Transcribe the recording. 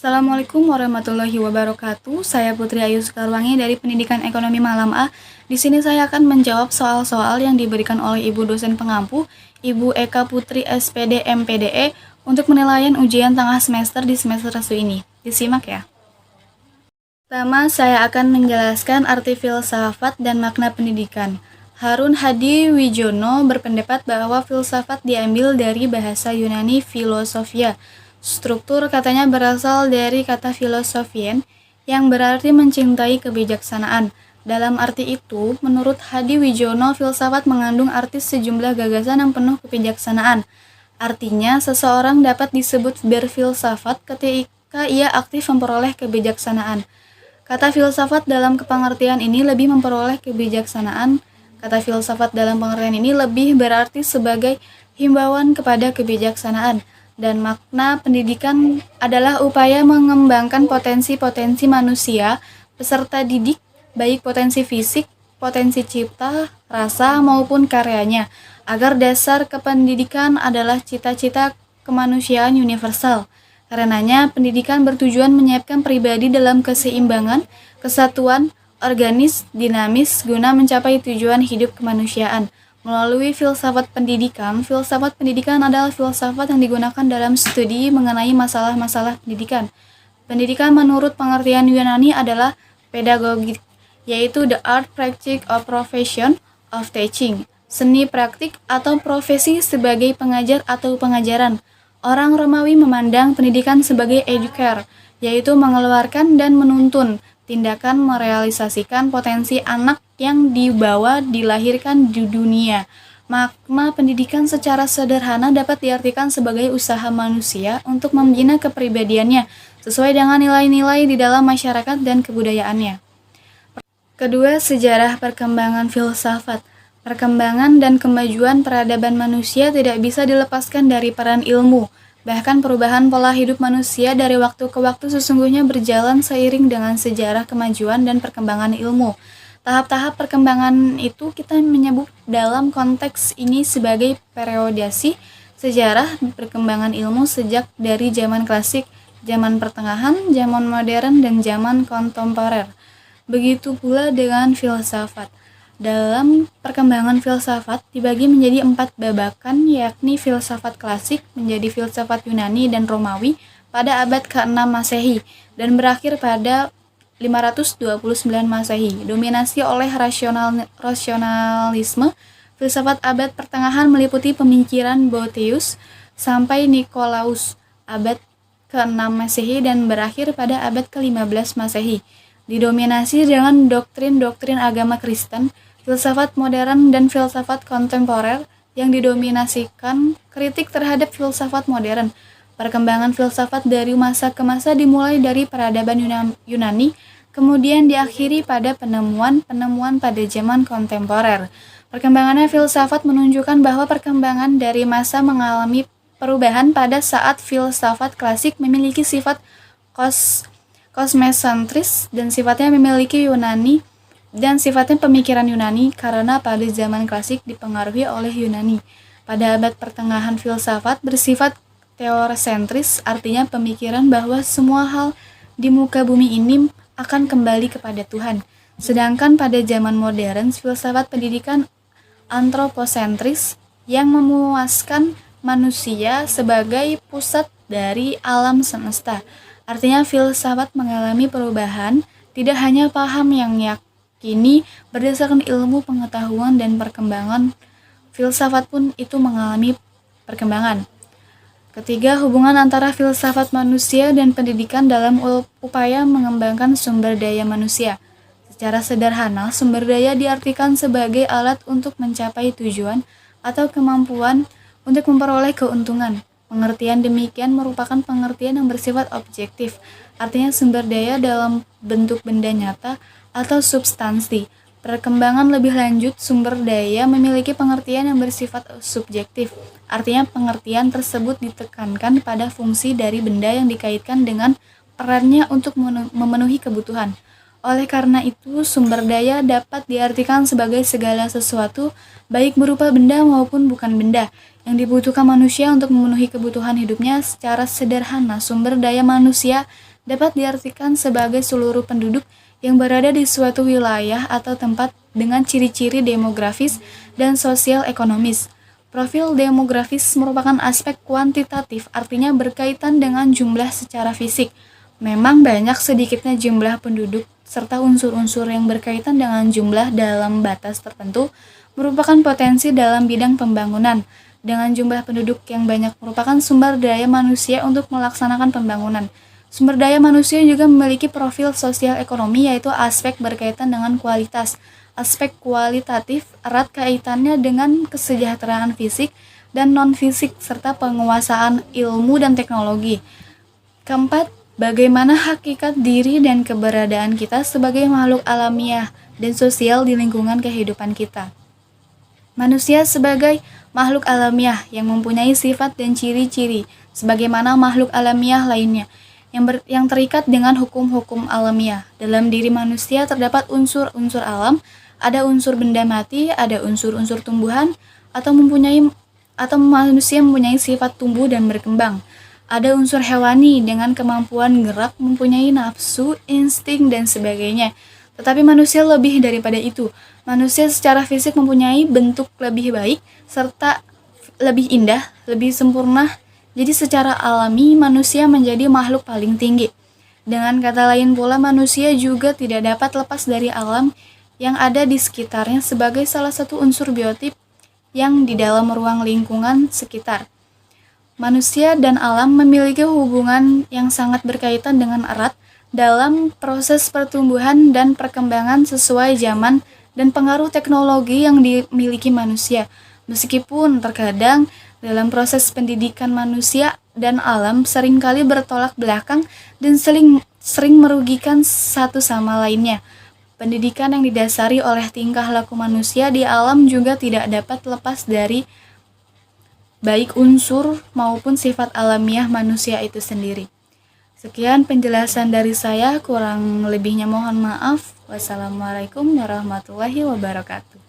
Assalamualaikum warahmatullahi wabarakatuh. Saya Putri Ayu Sekarwangi dari Pendidikan Ekonomi Malam A. Di sini saya akan menjawab soal-soal yang diberikan oleh Ibu dosen pengampu, Ibu Eka Putri SPD MPDE untuk penilaian ujian tengah semester di semester 1 ini. Disimak ya. Pertama, saya akan menjelaskan arti filsafat dan makna pendidikan. Harun Hadi Wijono berpendapat bahwa filsafat diambil dari bahasa Yunani filosofia. Struktur katanya berasal dari kata filosofien yang berarti mencintai kebijaksanaan. Dalam arti itu, menurut Hadi Wijono, filsafat mengandung arti sejumlah gagasan yang penuh kebijaksanaan. Artinya, seseorang dapat disebut berfilsafat ketika ia aktif memperoleh kebijaksanaan. Kata filsafat dalam pengertian ini lebih memperoleh kebijaksanaan. Kata filsafat dalam pengertian ini lebih berarti sebagai himbauan kepada kebijaksanaan. Dan makna pendidikan adalah upaya mengembangkan potensi-potensi manusia peserta didik, baik potensi fisik, potensi cipta, rasa, maupun karyanya, agar dasar kependidikan adalah cita-cita kemanusiaan universal. Karenanya, pendidikan bertujuan menyiapkan pribadi dalam keseimbangan, kesatuan, organis, dinamis, guna mencapai tujuan hidup kemanusiaan. Melalui filsafat pendidikan adalah filsafat yang digunakan dalam studi mengenai masalah-masalah pendidikan. Pendidikan menurut pengertian Yunani adalah pedagogik, yaitu the art practice or profession of teaching, seni praktik atau profesi sebagai pengajar atau pengajaran. Orang Romawi memandang pendidikan sebagai educare, yaitu mengeluarkan dan menuntun, tindakan merealisasikan potensi anak yang dilahirkan di dunia. Makna pendidikan secara sederhana dapat diartikan sebagai usaha manusia untuk membina kepribadiannya sesuai dengan nilai-nilai di dalam masyarakat dan kebudayaannya. Kedua, sejarah perkembangan filsafat. Perkembangan dan kemajuan peradaban manusia tidak bisa dilepaskan dari peran ilmu. Bahkan perubahan pola hidup manusia dari waktu ke waktu sesungguhnya berjalan seiring dengan sejarah kemajuan dan perkembangan ilmu. Tahap-tahap perkembangan itu kita menyebut dalam konteks ini sebagai periodisasi sejarah perkembangan ilmu sejak dari zaman klasik, zaman pertengahan, zaman modern, dan zaman kontemporer. Begitu pula dengan filsafat. Dalam perkembangan filsafat dibagi menjadi 4 babakan, yakni filsafat klasik menjadi filsafat Yunani dan Romawi pada abad ke-6 Masehi dan berakhir pada 529 Masehi, dominasi oleh rasionalisme. Filsafat abad pertengahan meliputi pemikiran Boethius sampai Nikolaus abad ke-6 Masehi dan berakhir pada abad ke-15 Masehi. Didominasi dengan doktrin-doktrin agama Kristen. Filsafat modern dan filsafat kontemporer yang didominasikan kritik terhadap filsafat modern. Perkembangan filsafat dari masa ke masa dimulai dari peradaban Yunani, kemudian diakhiri pada penemuan-penemuan pada zaman kontemporer. Perkembangannya filsafat menunjukkan bahwa perkembangan dari masa mengalami perubahan pada saat filsafat klasik memiliki sifat kosmesentris dan sifatnya memiliki Yunani dan sifatnya pemikiran Yunani karena pada zaman klasik dipengaruhi oleh Yunani. Pada abad pertengahan filsafat bersifat teosentris, artinya pemikiran bahwa semua hal di muka bumi ini akan kembali kepada Tuhan. Sedangkan pada zaman modern, filsafat pendidikan antroposentris yang memuaskan manusia sebagai pusat dari alam semesta. Artinya filsafat mengalami perubahan, tidak hanya paham yang yakini berdasarkan ilmu pengetahuan dan perkembangan, filsafat pun itu mengalami perkembangan. Ketiga, hubungan antara filsafat manusia dan pendidikan dalam upaya mengembangkan sumber daya manusia. Secara sederhana, sumber daya diartikan sebagai alat untuk mencapai tujuan atau kemampuan untuk memperoleh keuntungan. Pengertian demikian merupakan pengertian yang bersifat objektif, artinya sumber daya dalam bentuk benda nyata atau substansi. Perkembangan lebih lanjut, sumber daya memiliki pengertian yang bersifat subjektif, artinya pengertian tersebut ditekankan pada fungsi dari benda yang dikaitkan dengan perannya untuk memenuhi kebutuhan. Oleh karena itu, sumber daya dapat diartikan sebagai segala sesuatu, baik berupa benda maupun bukan benda, yang dibutuhkan manusia untuk memenuhi kebutuhan hidupnya. Secara sederhana, sumber daya manusia dapat diartikan sebagai seluruh penduduk yang berada di suatu wilayah atau tempat dengan ciri-ciri demografis dan sosial ekonomis. Profil demografis merupakan aspek kuantitatif, artinya berkaitan dengan jumlah secara fisik. Memang banyak sedikitnya jumlah penduduk serta unsur-unsur yang berkaitan dengan jumlah dalam batas tertentu merupakan potensi dalam bidang pembangunan. Dengan jumlah penduduk yang banyak merupakan sumber daya manusia untuk melaksanakan pembangunan. Sumber daya manusia juga memiliki profil sosial ekonomi, yaitu aspek berkaitan dengan kualitas. Aspek kualitatif erat kaitannya dengan kesejahteraan fisik dan non-fisik serta penguasaan ilmu dan teknologi. Keempat, bagaimana hakikat diri dan keberadaan kita sebagai makhluk alamiah dan sosial di lingkungan kehidupan kita. Manusia sebagai makhluk alamiah yang mempunyai sifat dan ciri-ciri sebagaimana makhluk alamiah lainnya yang terikat dengan hukum-hukum alamiah. Dalam diri manusia terdapat unsur-unsur alam, ada unsur benda mati, ada unsur-unsur tumbuhan atau manusia mempunyai sifat tumbuh dan berkembang. Ada unsur hewani dengan kemampuan gerak, mempunyai nafsu, insting, dan sebagainya. Tetapi manusia lebih daripada itu. Manusia secara fisik mempunyai bentuk lebih baik, serta lebih indah, lebih sempurna. Jadi secara alami, manusia menjadi makhluk paling tinggi. Dengan kata lain pula, manusia juga tidak dapat lepas dari alam yang ada di sekitarnya sebagai salah satu unsur biotik yang di dalam ruang lingkungan sekitar. Manusia dan alam memiliki hubungan yang sangat berkaitan dengan erat dalam proses pertumbuhan dan perkembangan sesuai zaman dan pengaruh teknologi yang dimiliki manusia. Meskipun terkadang dalam proses pendidikan manusia dan alam seringkali bertolak belakang dan sering merugikan satu sama lainnya. Pendidikan yang didasari oleh tingkah laku manusia di alam juga tidak dapat lepas dari baik unsur maupun sifat alamiah manusia itu sendiri. Sekian penjelasan dari saya, kurang lebihnya mohon maaf. Wassalamualaikum warahmatullahi wabarakatuh.